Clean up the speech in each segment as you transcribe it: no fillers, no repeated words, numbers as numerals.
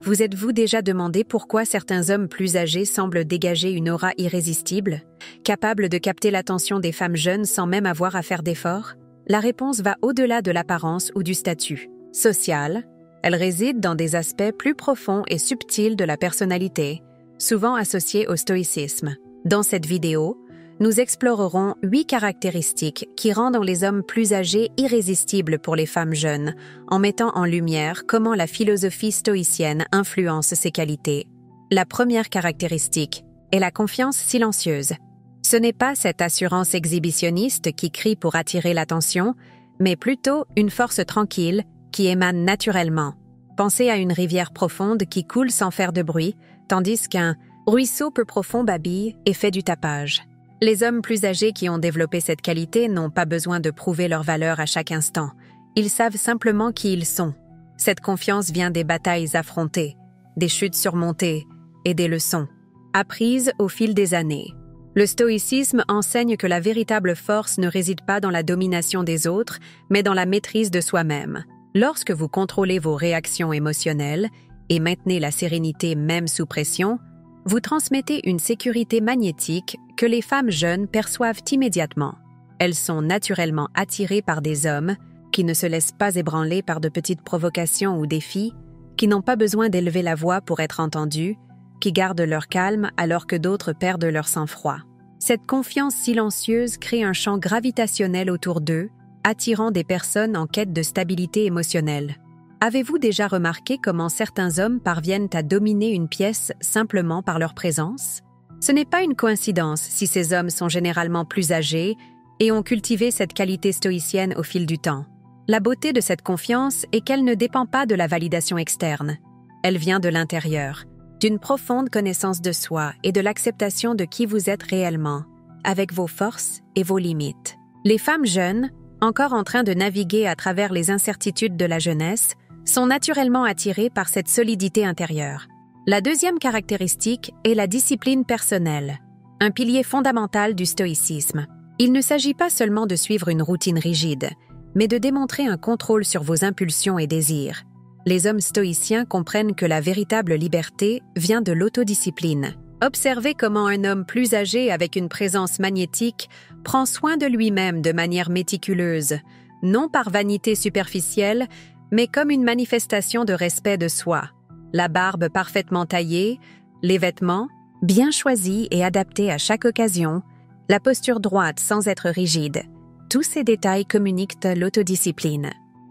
Vous êtes-vous déjà demandé pourquoi certains hommes plus âgés semblent dégager une aura irrésistible, capable de capter l'attention des femmes jeunes sans même avoir à faire d'efforts? La réponse va au-delà de l'apparence ou du statut. Sociale, elle réside dans des aspects plus profonds et subtils de la personnalité, souvent associés au stoïcisme. Dans cette vidéo, nous explorerons 8 caractéristiques qui rendent les hommes plus âgés irrésistibles pour les femmes jeunes, en mettant en lumière comment la philosophie stoïcienne influence ces qualités. La première caractéristique est la confiance silencieuse. Ce n'est pas cette assurance exhibitionniste qui crie pour attirer l'attention, mais plutôt une force tranquille qui émane naturellement. Pensez à une rivière profonde qui coule sans faire de bruit, tandis qu'un ruisseau peu profond babille et fait du tapage. Les hommes plus âgés qui ont développé cette qualité n'ont pas besoin de prouver leur valeur à chaque instant. Ils savent simplement qui ils sont. Cette confiance vient des batailles affrontées, des chutes surmontées et des leçons apprises au fil des années. Le stoïcisme enseigne que la véritable force ne réside pas dans la domination des autres, mais dans la maîtrise de soi-même. Lorsque vous contrôlez vos réactions émotionnelles et maintenez la sérénité même sous pression, vous transmettez une sécurité magnétique que les femmes jeunes perçoivent immédiatement. Elles sont naturellement attirées par des hommes qui ne se laissent pas ébranler par de petites provocations ou défis, qui n'ont pas besoin d'élever la voix pour être entendus, qui gardent leur calme alors que d'autres perdent leur sang-froid. Cette confiance silencieuse crée un champ gravitationnel autour d'eux, attirant des personnes en quête de stabilité émotionnelle. Avez-vous déjà remarqué comment certains hommes parviennent à dominer une pièce simplement par leur présence? Ce n'est pas une coïncidence si ces hommes sont généralement plus âgés et ont cultivé cette qualité stoïcienne au fil du temps. La beauté de cette confiance est qu'elle ne dépend pas de la validation externe. Elle vient de l'intérieur, d'une profonde connaissance de soi et de l'acceptation de qui vous êtes réellement, avec vos forces et vos limites. Les femmes jeunes, encore en train de naviguer à travers les incertitudes de la jeunesse, sont naturellement attirées par cette solidité intérieure. La deuxième caractéristique est la discipline personnelle, un pilier fondamental du stoïcisme. Il ne s'agit pas seulement de suivre une routine rigide, mais de démontrer un contrôle sur vos impulsions et désirs. Les hommes stoïciens comprennent que la véritable liberté vient de l'autodiscipline. Observez comment un homme plus âgé avec une présence magnétique prend soin de lui-même de manière méticuleuse, non par vanité superficielle, mais comme une manifestation de respect de soi. La barbe parfaitement taillée, les vêtements bien choisis et adaptés à chaque occasion, la posture droite sans être rigide. Tous ces détails communiquent l'autodiscipline.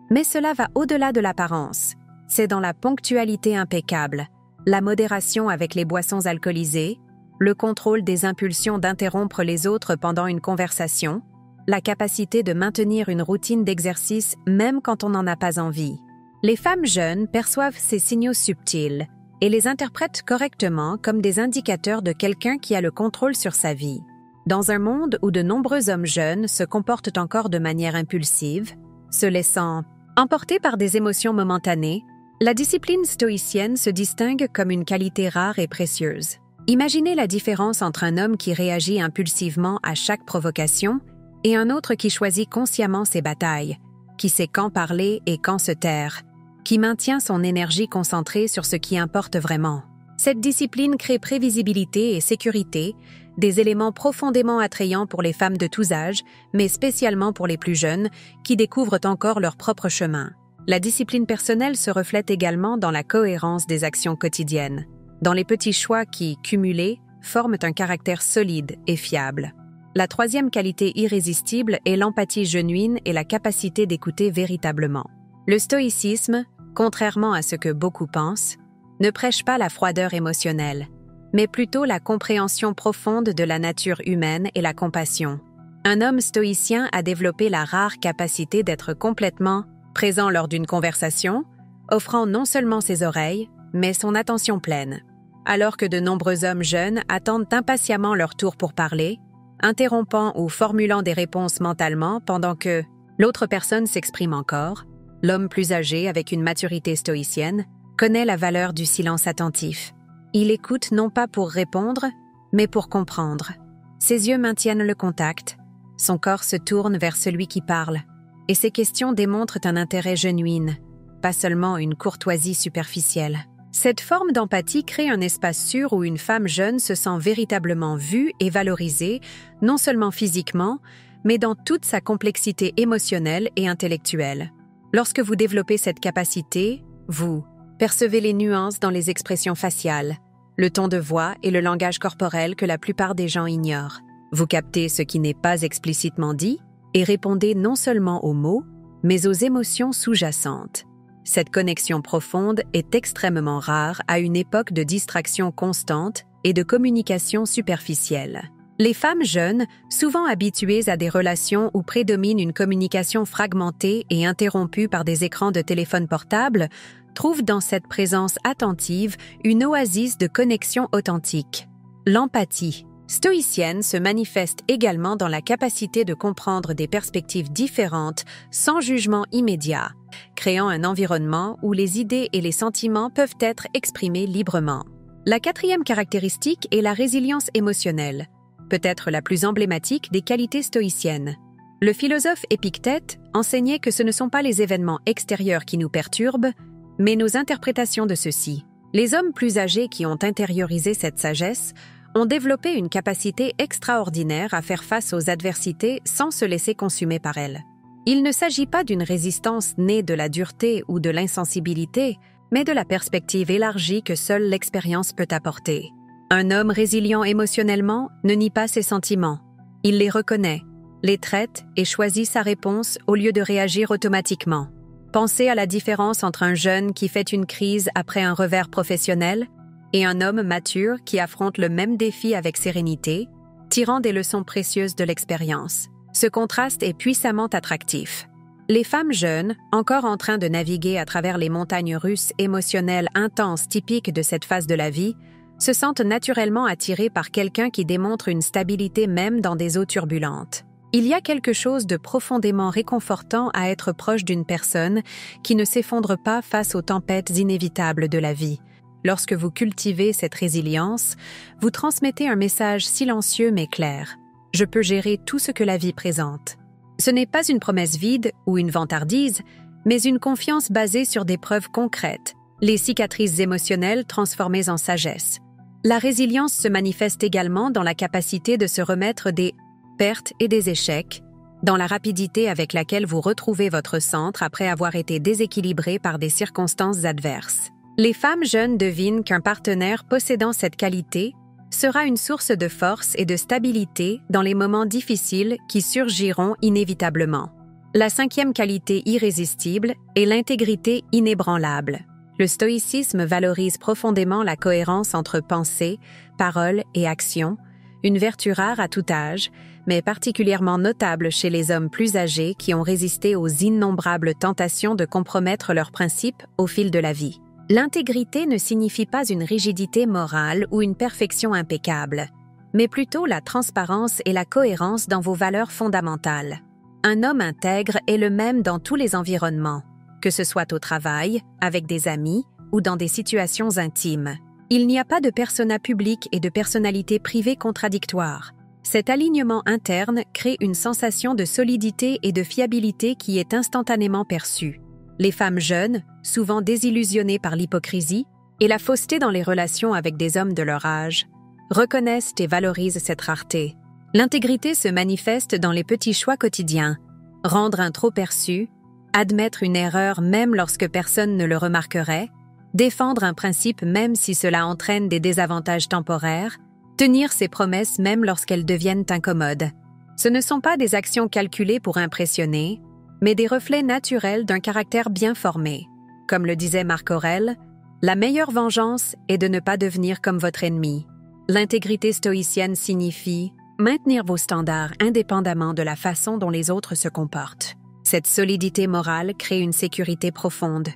Mais cela va au-delà de l'apparence. C'est dans la ponctualité impeccable, la modération avec les boissons alcoolisées, le contrôle des impulsions d'interrompre les autres pendant une conversation, la capacité de maintenir une routine d'exercice même quand on n'en a pas envie. Les femmes jeunes perçoivent ces signaux subtils et les interprètent correctement comme des indicateurs de quelqu'un qui a le contrôle sur sa vie. Dans un monde où de nombreux hommes jeunes se comportent encore de manière impulsive, se laissant emporter par des émotions momentanées, la discipline stoïcienne se distingue comme une qualité rare et précieuse. Imaginez la différence entre un homme qui réagit impulsivement à chaque provocation et un autre qui choisit consciemment ses batailles, qui sait quand parler et quand se taire, qui maintient son énergie concentrée sur ce qui importe vraiment. Cette discipline crée prévisibilité et sécurité, des éléments profondément attrayants pour les femmes de tous âges, mais spécialement pour les plus jeunes, qui découvrent encore leur propre chemin. La discipline personnelle se reflète également dans la cohérence des actions quotidiennes, dans les petits choix qui, cumulés, forment un caractère solide et fiable. La troisième qualité irrésistible est l'empathie genuine et la capacité d'écouter véritablement. Le stoïcisme, contrairement à ce que beaucoup pensent, ne prêche pas la froideur émotionnelle, mais plutôt la compréhension profonde de la nature humaine et la compassion. Un homme stoïcien a développé la rare capacité d'être complètement présent lors d'une conversation, offrant non seulement ses oreilles, mais son attention pleine. Alors que de nombreux hommes jeunes attendent impatiemment leur tour pour parler, interrompant ou formulant des réponses mentalement pendant que l'autre personne s'exprime encore, l'homme plus âgé avec une maturité stoïcienne connaît la valeur du silence attentif. Il écoute non pas pour répondre, mais pour comprendre. Ses yeux maintiennent le contact, son corps se tourne vers celui qui parle, et ses questions démontrent un intérêt genuin, pas seulement une courtoisie superficielle. Cette forme d'empathie crée un espace sûr où une femme jeune se sent véritablement vue et valorisée, non seulement physiquement, mais dans toute sa complexité émotionnelle et intellectuelle. Lorsque vous développez cette capacité, vous percevez les nuances dans les expressions faciales, le ton de voix et le langage corporel que la plupart des gens ignorent. Vous captez ce qui n'est pas explicitement dit et répondez non seulement aux mots, mais aux émotions sous-jacentes. Cette connexion profonde est extrêmement rare à une époque de distraction constante et de communication superficielle. Les femmes jeunes, souvent habituées à des relations où prédomine une communication fragmentée et interrompue par des écrans de téléphone portable, trouvent dans cette présence attentive une oasis de connexion authentique. L'empathie stoïcienne se manifeste également dans la capacité de comprendre des perspectives différentes sans jugement immédiat, créant un environnement où les idées et les sentiments peuvent être exprimés librement. La quatrième caractéristique est la résilience émotionnelle, peut-être la plus emblématique des qualités stoïciennes. Le philosophe Épictète enseignait que ce ne sont pas les événements extérieurs qui nous perturbent, mais nos interprétations de ceux-ci. Les hommes plus âgés qui ont intériorisé cette sagesse ont développé une capacité extraordinaire à faire face aux adversités sans se laisser consumer par elles. Il ne s'agit pas d'une résistance née de la dureté ou de l'insensibilité, mais de la perspective élargie que seule l'expérience peut apporter. Un homme résilient émotionnellement ne nie pas ses sentiments. Il les reconnaît, les traite et choisit sa réponse au lieu de réagir automatiquement. Pensez à la différence entre un jeune qui fait une crise après un revers professionnel et un homme mature qui affronte le même défi avec sérénité, tirant des leçons précieuses de l'expérience. Ce contraste est puissamment attractif. Les femmes jeunes, encore en train de naviguer à travers les montagnes russes émotionnelles intenses typiques de cette phase de la vie, se sentent naturellement attirées par quelqu'un qui démontre une stabilité même dans des eaux turbulentes. Il y a quelque chose de profondément réconfortant à être proche d'une personne qui ne s'effondre pas face aux tempêtes inévitables de la vie. Lorsque vous cultivez cette résilience, vous transmettez un message silencieux mais clair. Je peux gérer tout ce que la vie présente. Ce n'est pas une promesse vide ou une vantardise, mais une confiance basée sur des preuves concrètes, les cicatrices émotionnelles transformées en sagesse. La résilience se manifeste également dans la capacité de se remettre des pertes et des échecs, dans la rapidité avec laquelle vous retrouvez votre centre après avoir été déséquilibré par des circonstances adverses. Les femmes jeunes devinent qu'un partenaire possédant cette qualité sera une source de force et de stabilité dans les moments difficiles qui surgiront inévitablement. La cinquième qualité irrésistible est l'intégrité inébranlable. Le stoïcisme valorise profondément la cohérence entre pensée, parole et action, une vertu rare à tout âge, mais particulièrement notable chez les hommes plus âgés qui ont résisté aux innombrables tentations de compromettre leurs principes au fil de la vie. L'intégrité ne signifie pas une rigidité morale ou une perfection impeccable, mais plutôt la transparence et la cohérence dans vos valeurs fondamentales. Un homme intègre est le même dans tous les environnements, que ce soit au travail, avec des amis ou dans des situations intimes. Il n'y a pas de persona public et de personnalité privée contradictoire. Cet alignement interne crée une sensation de solidité et de fiabilité qui est instantanément perçue. Les femmes jeunes, souvent désillusionnées par l'hypocrisie et la fausseté dans les relations avec des hommes de leur âge, reconnaissent et valorisent cette rareté. L'intégrité se manifeste dans les petits choix quotidiens. Rendre un trop perçu, admettre une erreur même lorsque personne ne le remarquerait, défendre un principe même si cela entraîne des désavantages temporaires, tenir ses promesses même lorsqu'elles deviennent incommodes. Ce ne sont pas des actions calculées pour impressionner, mais des reflets naturels d'un caractère bien formé. Comme le disait Marc Aurèle, la meilleure vengeance est de ne pas devenir comme votre ennemi. L'intégrité stoïcienne signifie maintenir vos standards indépendamment de la façon dont les autres se comportent. Cette solidité morale crée une sécurité profonde.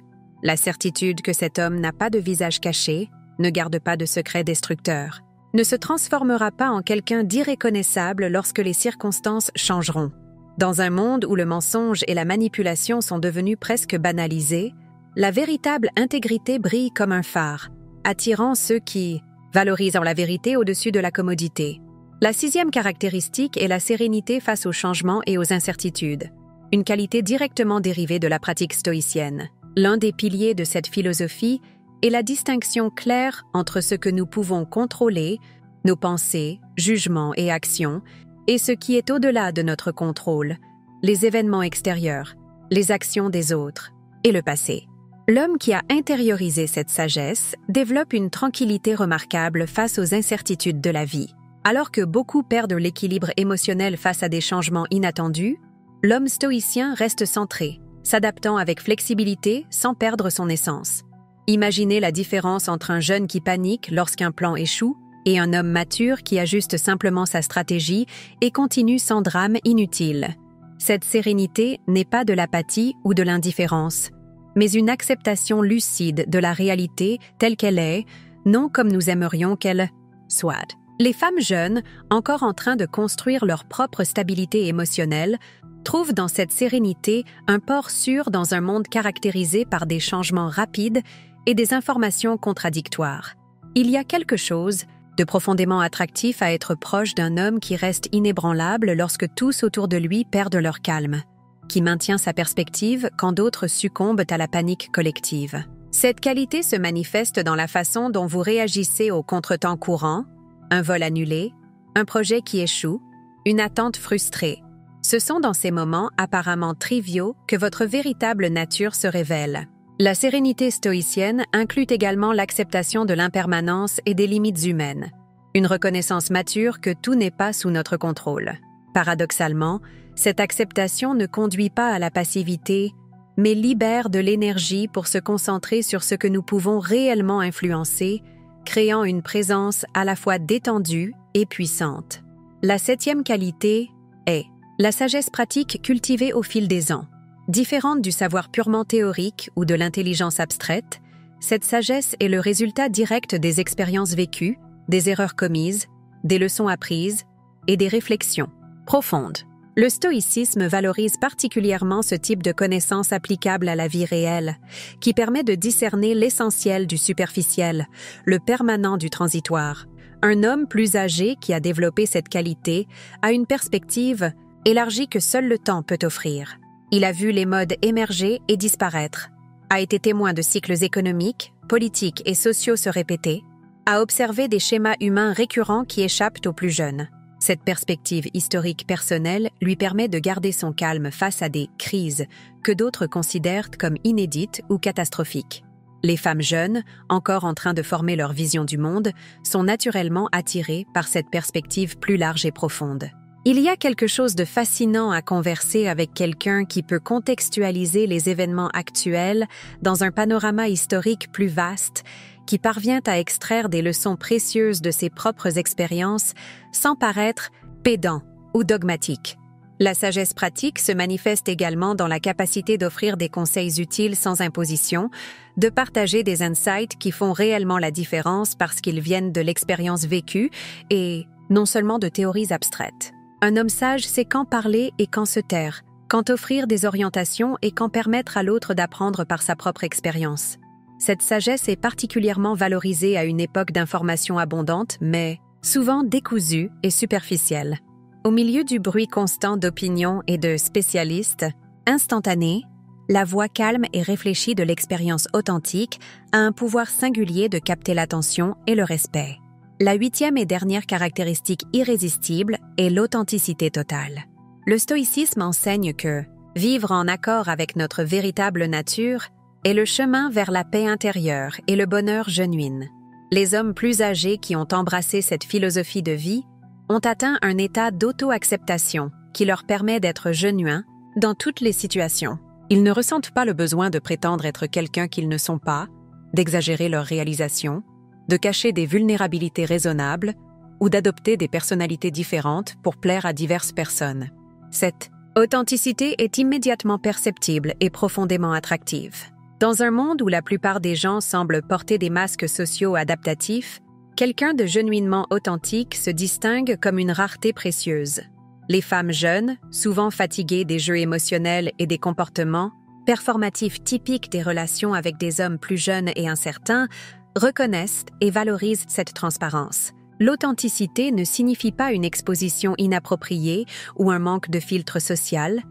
La certitude que cet homme n'a pas de visage caché, ne garde pas de secrets destructeurs, ne se transformera pas en quelqu'un d'irréconnaissable lorsque les circonstances changeront. Dans un monde où le mensonge et la manipulation sont devenus presque banalisés, la véritable intégrité brille comme un phare, attirant ceux qui valorisent la vérité au-dessus de la commodité. La sixième caractéristique est la sérénité face aux changements et aux incertitudes, une qualité directement dérivée de la pratique stoïcienne. L'un des piliers de cette philosophie et la distinction claire entre ce que nous pouvons contrôler, nos pensées, jugements et actions, et ce qui est au-delà de notre contrôle, les événements extérieurs, les actions des autres et le passé. L'homme qui a intériorisé cette sagesse développe une tranquillité remarquable face aux incertitudes de la vie. Alors que beaucoup perdent l'équilibre émotionnel face à des changements inattendus, l'homme stoïcien reste centré, s'adaptant avec flexibilité sans perdre son essence. Imaginez la différence entre un jeune qui panique lorsqu'un plan échoue et un homme mature qui ajuste simplement sa stratégie et continue sans drame inutile. Cette sérénité n'est pas de l'apathie ou de l'indifférence, mais une acceptation lucide de la réalité telle qu'elle est, non comme nous aimerions qu'elle soit. Les femmes jeunes, encore en train de construire leur propre stabilité émotionnelle, trouvent dans cette sérénité un port sûr dans un monde caractérisé par des changements rapides et des informations contradictoires. Il y a quelque chose de profondément attractif à être proche d'un homme qui reste inébranlable lorsque tous autour de lui perdent leur calme, qui maintient sa perspective quand d'autres succombent à la panique collective. Cette qualité se manifeste dans la façon dont vous réagissez aux contretemps courants, un vol annulé, un projet qui échoue, une attente frustrée. Ce sont dans ces moments apparemment triviaux que votre véritable nature se révèle. La sérénité stoïcienne inclut également l'acceptation de l'impermanence et des limites humaines, une reconnaissance mature que tout n'est pas sous notre contrôle. Paradoxalement, cette acceptation ne conduit pas à la passivité, mais libère de l'énergie pour se concentrer sur ce que nous pouvons réellement influencer, créant une présence à la fois détendue et puissante. La 7e qualité est la sagesse pratique cultivée au fil des ans. Différente du savoir purement théorique ou de l'intelligence abstraite, cette sagesse est le résultat direct des expériences vécues, des erreurs commises, des leçons apprises et des réflexions profondes. Le stoïcisme valorise particulièrement ce type de connaissances applicables à la vie réelle, qui permet de discerner l'essentiel du superficiel, le permanent du transitoire. Un homme plus âgé qui a développé cette qualité a une perspective élargie que seul le temps peut offrir. Il a vu les modes émerger et disparaître, a été témoin de cycles économiques, politiques et sociaux se répéter, a observé des schémas humains récurrents qui échappent aux plus jeunes. Cette perspective historique personnelle lui permet de garder son calme face à des crises que d'autres considèrent comme inédites ou catastrophiques. Les femmes jeunes, encore en train de former leur vision du monde, sont naturellement attirées par cette perspective plus large et profonde. Il y a quelque chose de fascinant à converser avec quelqu'un qui peut contextualiser les événements actuels dans un panorama historique plus vaste, qui parvient à extraire des leçons précieuses de ses propres expériences sans paraître pédant ou dogmatique. La sagesse pratique se manifeste également dans la capacité d'offrir des conseils utiles sans imposition, de partager des insights qui font réellement la différence parce qu'ils viennent de l'expérience vécue et non seulement de théories abstraites. Un homme sage sait quand parler et quand se taire, quand offrir des orientations et quand permettre à l'autre d'apprendre par sa propre expérience. Cette sagesse est particulièrement valorisée à une époque d'information abondante, mais souvent décousue et superficielle. Au milieu du bruit constant d'opinions et de spécialistes, instantanée, la voix calme et réfléchie de l'expérience authentique a un pouvoir singulier de capter l'attention et le respect. La 8e et dernière caractéristique irrésistible est l'authenticité totale. Le stoïcisme enseigne que vivre en accord avec notre véritable nature est le chemin vers la paix intérieure et le bonheur genuin. Les hommes plus âgés qui ont embrassé cette philosophie de vie ont atteint un état d'auto-acceptation qui leur permet d'être genuins dans toutes les situations. Ils ne ressentent pas le besoin de prétendre être quelqu'un qu'ils ne sont pas, d'exagérer leurs réalisations, de cacher des vulnérabilités raisonnables ou d'adopter des personnalités différentes pour plaire à diverses personnes. Cette authenticité est immédiatement perceptible et profondément attractive. Dans un monde où la plupart des gens semblent porter des masques sociaux adaptatifs, quelqu'un de genuinement authentique se distingue comme une rareté précieuse. Les femmes jeunes, souvent fatiguées des jeux émotionnels et des comportements performatifs typiques des relations avec des hommes plus jeunes et incertains, reconnaissent et valorisent cette transparence. L'authenticité ne signifie pas une exposition inappropriée ou un manque de filtre social,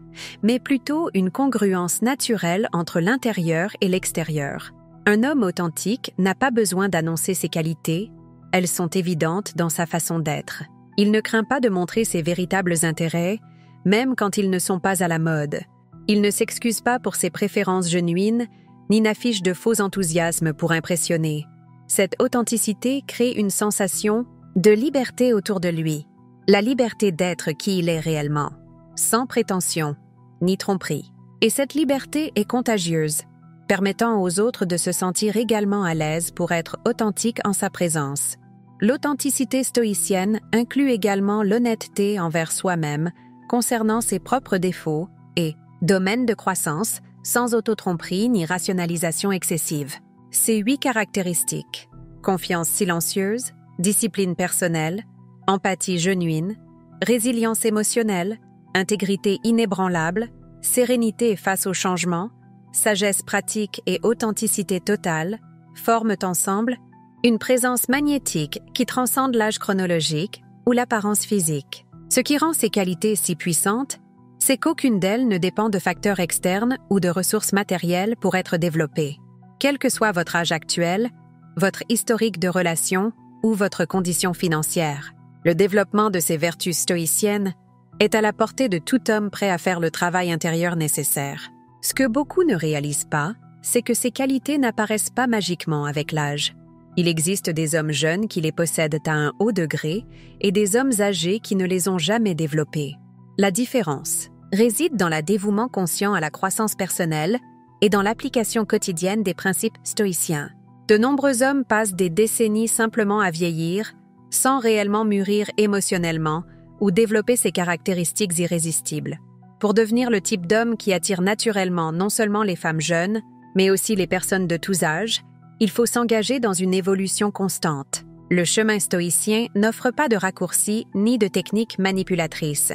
mais plutôt une congruence naturelle entre l'intérieur et l'extérieur. Un homme authentique n'a pas besoin d'annoncer ses qualités, elles sont évidentes dans sa façon d'être. Il ne craint pas de montrer ses véritables intérêts, même quand ils ne sont pas à la mode. Il ne s'excuse pas pour ses préférences genuines, ni n'affiche de faux enthousiasmes pour impressionner. Cette authenticité crée une sensation de liberté autour de lui, la liberté d'être qui il est réellement, sans prétention, ni tromperie. Et cette liberté est contagieuse, permettant aux autres de se sentir également à l'aise pour être authentiques en sa présence. L'authenticité stoïcienne inclut également l'honnêteté envers soi-même concernant ses propres défauts et domaines de croissance, sans autotromperie ni rationalisation excessive. Ces 8 caractéristiques, confiance silencieuse, discipline personnelle, empathie genuine, résilience émotionnelle, intégrité inébranlable, sérénité face au changement, sagesse pratique et authenticité totale, forment ensemble une présence magnétique qui transcende l'âge chronologique ou l'apparence physique. Ce qui rend ces qualités si puissantes, c'est qu'aucune d'elles ne dépend de facteurs externes ou de ressources matérielles pour être développée. Quel que soit votre âge actuel, votre historique de relations ou votre condition financière, le développement de ces vertus stoïciennes est à la portée de tout homme prêt à faire le travail intérieur nécessaire. Ce que beaucoup ne réalisent pas, c'est que ces qualités n'apparaissent pas magiquement avec l'âge. Il existe des hommes jeunes qui les possèdent à un haut degré et des hommes âgés qui ne les ont jamais développées. La différence réside dans le dévouement conscient à la croissance personnelle et dans l'application quotidienne des principes stoïciens. De nombreux hommes passent des décennies simplement à vieillir, sans réellement mûrir émotionnellement ou développer ces caractéristiques irrésistibles. Pour devenir le type d'homme qui attire naturellement non seulement les femmes jeunes, mais aussi les personnes de tous âges, il faut s'engager dans une évolution constante. Le chemin stoïcien n'offre pas de raccourcis ni de techniques manipulatrices.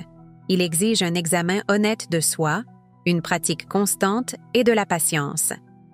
Il exige un examen honnête de soi, une pratique constante et de la patience.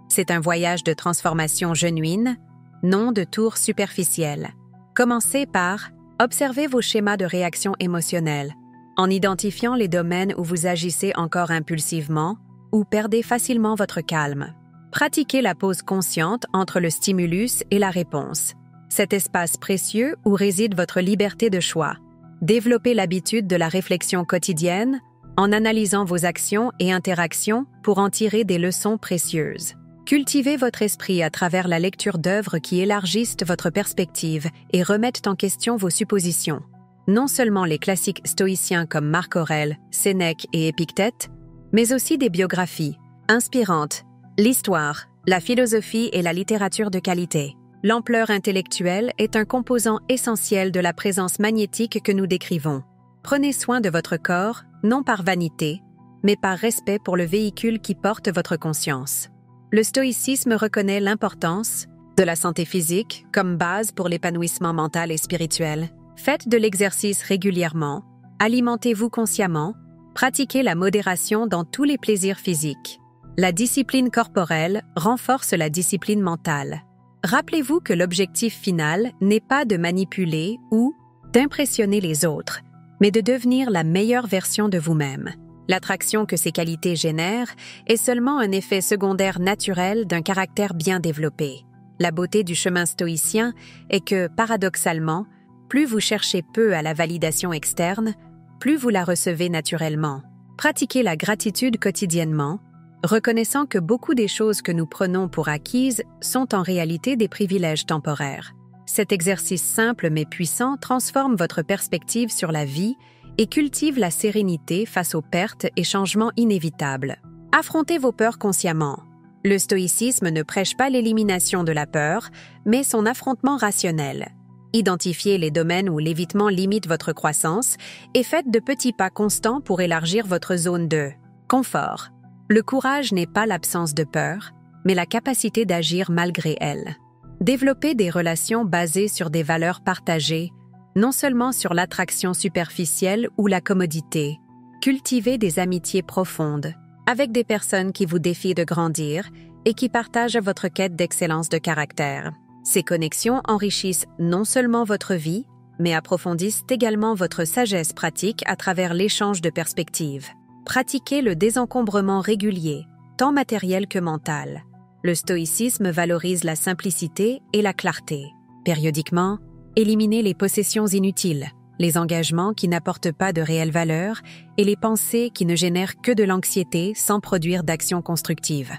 C'est un voyage de transformation genuine, non de tours superficielles. Commencez par observer vos schémas de réaction émotionnelle, en identifiant les domaines où vous agissez encore impulsivement ou perdez facilement votre calme. Pratiquez la pause consciente entre le stimulus et la réponse, cet espace précieux où réside votre liberté de choix. Développez l'habitude de la réflexion quotidienne en analysant vos actions et interactions pour en tirer des leçons précieuses. Cultivez votre esprit à travers la lecture d'œuvres qui élargissent votre perspective et remettent en question vos suppositions. Non seulement les classiques stoïciens comme Marc Aurèle, Sénèque et Épictète, mais aussi des biographies inspirantes, l'histoire, la philosophie et la littérature de qualité. L'ampleur intellectuelle est un composant essentiel de la présence magnétique que nous décrivons. Prenez soin de votre corps, non par vanité, mais par respect pour le véhicule qui porte votre conscience. Le stoïcisme reconnaît l'importance de la santé physique comme base pour l'épanouissement mental et spirituel. Faites de l'exercice régulièrement, alimentez-vous consciemment, pratiquez la modération dans tous les plaisirs physiques. La discipline corporelle renforce la discipline mentale. Rappelez-vous que l'objectif final n'est pas de manipuler ou d'impressionner les autres, mais de devenir la meilleure version de vous-même. L'attraction que ces qualités génèrent est seulement un effet secondaire naturel d'un caractère bien développé. La beauté du chemin stoïcien est que, paradoxalement, plus vous cherchez peu à la validation externe, plus vous la recevez naturellement. Pratiquez la gratitude quotidiennement, reconnaissant que beaucoup des choses que nous prenons pour acquises sont en réalité des privilèges temporaires. Cet exercice simple mais puissant transforme votre perspective sur la vie et cultive la sérénité face aux pertes et changements inévitables. Affrontez vos peurs consciemment. Le stoïcisme ne prêche pas l'élimination de la peur, mais son affrontement rationnel. Identifiez les domaines où l'évitement limite votre croissance et faites de petits pas constants pour élargir votre zone de confort. Le courage n'est pas l'absence de peur, mais la capacité d'agir malgré elle. Développez des relations basées sur des valeurs partagées, non seulement sur l'attraction superficielle ou la commodité. Cultivez des amitiés profondes, avec des personnes qui vous défient de grandir et qui partagent votre quête d'excellence de caractère. Ces connexions enrichissent non seulement votre vie, mais approfondissent également votre sagesse pratique à travers l'échange de perspectives. Pratiquez le désencombrement régulier, tant matériel que mental. Le stoïcisme valorise la simplicité et la clarté. Périodiquement, éliminez les possessions inutiles, les engagements qui n'apportent pas de réelle valeur et les pensées qui ne génèrent que de l'anxiété sans produire d'actions constructives.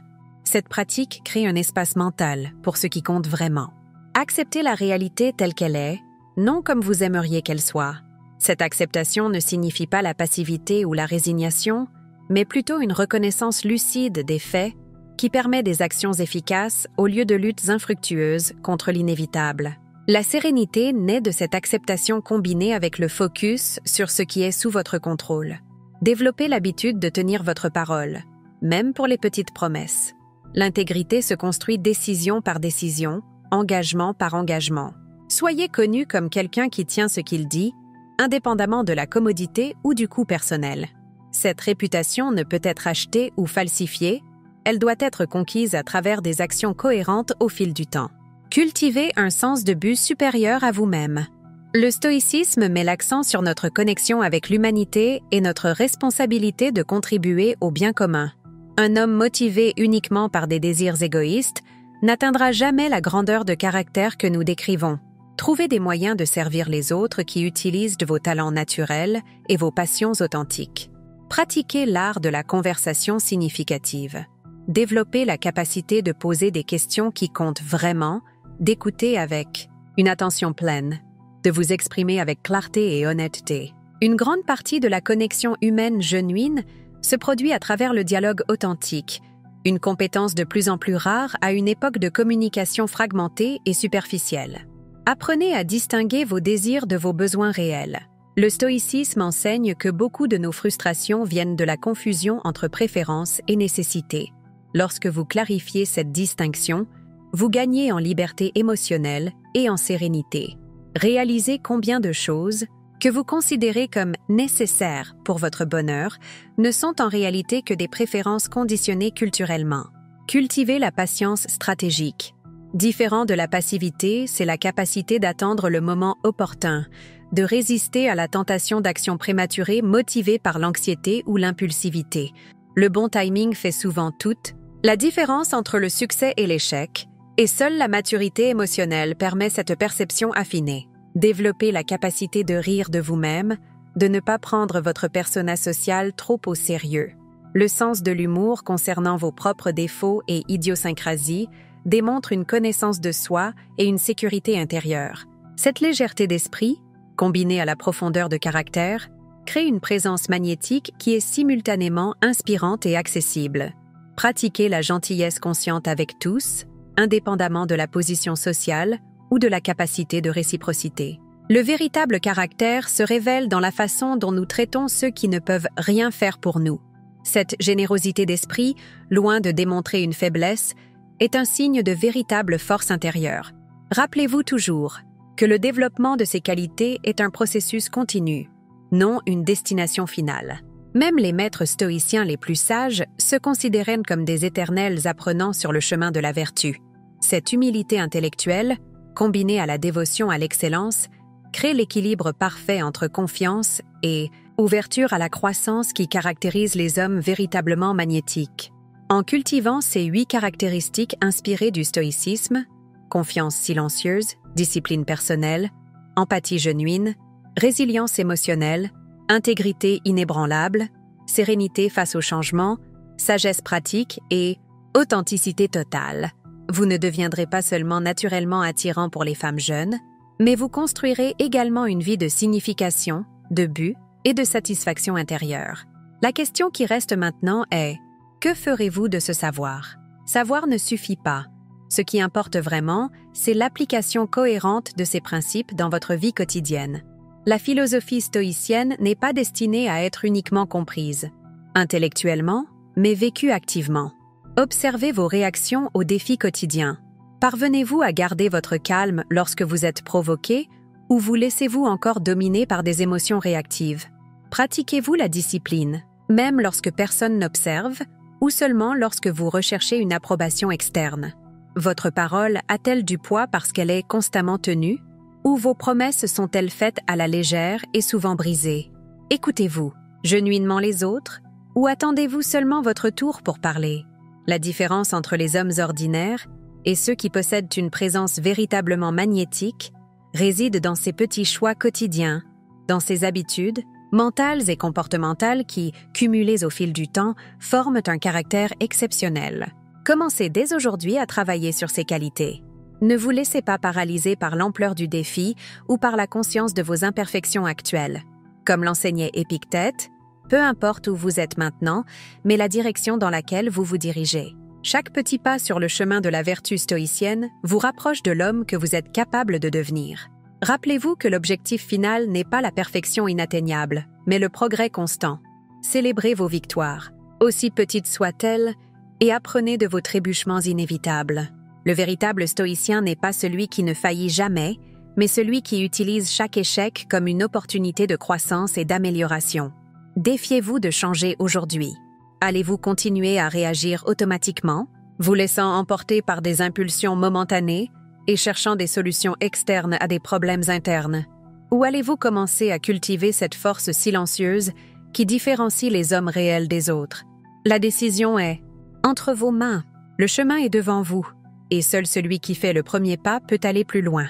Cette pratique crée un espace mental pour ce qui compte vraiment. Acceptez la réalité telle qu'elle est, non comme vous aimeriez qu'elle soit. Cette acceptation ne signifie pas la passivité ou la résignation, mais plutôt une reconnaissance lucide des faits qui permet des actions efficaces au lieu de luttes infructueuses contre l'inévitable. La sérénité naît de cette acceptation combinée avec le focus sur ce qui est sous votre contrôle. Développez l'habitude de tenir votre parole, même pour les petites promesses. L'intégrité se construit décision par décision, engagement par engagement. Soyez connu comme quelqu'un qui tient ce qu'il dit, indépendamment de la commodité ou du coût personnel. Cette réputation ne peut être achetée ou falsifiée, elle doit être conquise à travers des actions cohérentes au fil du temps. Cultivez un sens de but supérieur à vous-même. Le stoïcisme met l'accent sur notre connexion avec l'humanité et notre responsabilité de contribuer au bien commun. Un homme motivé uniquement par des désirs égoïstes n'atteindra jamais la grandeur de caractère que nous décrivons. Trouvez des moyens de servir les autres qui utilisent vos talents naturels et vos passions authentiques. Pratiquez l'art de la conversation significative. Développez la capacité de poser des questions qui comptent vraiment, d'écouter avec une attention pleine, de vous exprimer avec clarté et honnêteté. Une grande partie de la connexion humaine genuine se produit à travers le dialogue authentique, une compétence de plus en plus rare à une époque de communication fragmentée et superficielle. Apprenez à distinguer vos désirs de vos besoins réels. Le stoïcisme enseigne que beaucoup de nos frustrations viennent de la confusion entre préférence et nécessité. Lorsque vous clarifiez cette distinction, vous gagnez en liberté émotionnelle et en sérénité. Réalisez combien de choses que vous considérez comme nécessaires pour votre bonheur ne sont en réalité que des préférences conditionnées culturellement. Cultivez la patience stratégique. Différent de la passivité, c'est la capacité d'attendre le moment opportun, de résister à la tentation d'action prématurée motivée par l'anxiété ou l'impulsivité. Le bon timing fait souvent toute la différence entre le succès et l'échec, et seule la maturité émotionnelle permet cette perception affinée. Développez la capacité de rire de vous-même, de ne pas prendre votre persona sociale trop au sérieux. Le sens de l'humour concernant vos propres défauts et idiosyncrasies démontre une connaissance de soi et une sécurité intérieure. Cette légèreté d'esprit, combinée à la profondeur de caractère, crée une présence magnétique qui est simultanément inspirante et accessible. Pratiquez la gentillesse consciente avec tous, indépendamment de la position sociale ou de la capacité de réciprocité. Le véritable caractère se révèle dans la façon dont nous traitons ceux qui ne peuvent rien faire pour nous. Cette générosité d'esprit, loin de démontrer une faiblesse, est un signe de véritable force intérieure. Rappelez-vous toujours que le développement de ces qualités est un processus continu, non une destination finale. Même les maîtres stoïciens les plus sages se considéraient comme des éternels apprenants sur le chemin de la vertu. Cette humilité intellectuelle, combinée à la dévotion à l'excellence, crée l'équilibre parfait entre confiance et ouverture à la croissance qui caractérise les hommes véritablement magnétiques. En cultivant ces 8 caractéristiques inspirées du stoïcisme, confiance silencieuse, discipline personnelle, empathie genuine, résilience émotionnelle, intégrité inébranlable, sérénité face au changement, sagesse pratique et authenticité totale. Vous ne deviendrez pas seulement naturellement attirant pour les femmes jeunes, mais vous construirez également une vie de signification, de but et de satisfaction intérieure. La question qui reste maintenant est: que ferez-vous de ce savoir? Savoir ne suffit pas. Ce qui importe vraiment, c'est l'application cohérente de ces principes dans votre vie quotidienne. La philosophie stoïcienne n'est pas destinée à être uniquement comprise intellectuellement, mais vécue activement. Observez vos réactions aux défis quotidiens. Parvenez-vous à garder votre calme lorsque vous êtes provoqué ou vous laissez-vous encore dominer par des émotions réactives? Pratiquez-vous la discipline, même lorsque personne n'observe ou seulement lorsque vous recherchez une approbation externe? Votre parole a-t-elle du poids parce qu'elle est constamment tenue? Ou vos promesses sont-elles faites à la légère et souvent brisées? Écoutez-vous genuinement les autres ou attendez-vous seulement votre tour pour parler? La différence entre les hommes ordinaires et ceux qui possèdent une présence véritablement magnétique réside dans ces petits choix quotidiens, dans ces habitudes mentales et comportementales qui, cumulées au fil du temps, forment un caractère exceptionnel. Commencez dès aujourd'hui à travailler sur ces qualités. Ne vous laissez pas paralyser par l'ampleur du défi ou par la conscience de vos imperfections actuelles. Comme l'enseignait Épictète, peu importe où vous êtes maintenant, mais la direction dans laquelle vous vous dirigez. Chaque petit pas sur le chemin de la vertu stoïcienne vous rapproche de l'homme que vous êtes capable de devenir. Rappelez-vous que l'objectif final n'est pas la perfection inatteignable, mais le progrès constant. Célébrez vos victoires, aussi petites soient-elles, et apprenez de vos trébuchements inévitables. Le véritable stoïcien n'est pas celui qui ne faillit jamais, mais celui qui utilise chaque échec comme une opportunité de croissance et d'amélioration. Défiez-vous de changer aujourd'hui. Allez-vous continuer à réagir automatiquement, vous laissant emporter par des impulsions momentanées et cherchant des solutions externes à des problèmes internes? Ou allez-vous commencer à cultiver cette force silencieuse qui différencie les hommes réels des autres? La décision est entre vos mains. Le chemin est devant vous, et seul celui qui fait le premier pas peut aller plus loin.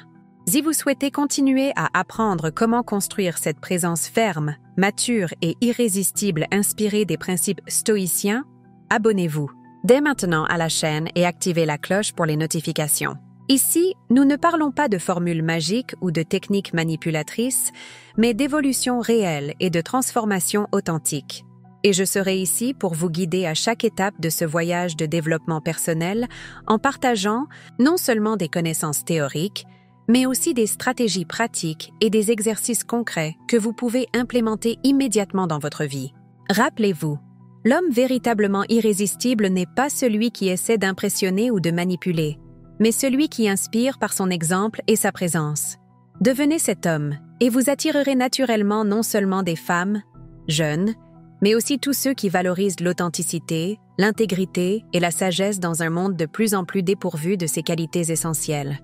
Si vous souhaitez continuer à apprendre comment construire cette présence ferme, mature et irrésistible inspirée des principes stoïciens, abonnez-vous dès maintenant à la chaîne et activez la cloche pour les notifications. Ici, nous ne parlons pas de formules magiques ou de techniques manipulatrices, mais d'évolution réelle et de transformation authentique. Et je serai ici pour vous guider à chaque étape de ce voyage de développement personnel en partageant non seulement des connaissances théoriques, mais aussi des stratégies pratiques et des exercices concrets que vous pouvez implémenter immédiatement dans votre vie. Rappelez-vous, l'homme véritablement irrésistible n'est pas celui qui essaie d'impressionner ou de manipuler, mais celui qui inspire par son exemple et sa présence. Devenez cet homme et vous attirerez naturellement non seulement des femmes, jeunes, mais aussi tous ceux qui valorisent l'authenticité, l'intégrité et la sagesse dans un monde de plus en plus dépourvu de ces qualités essentielles.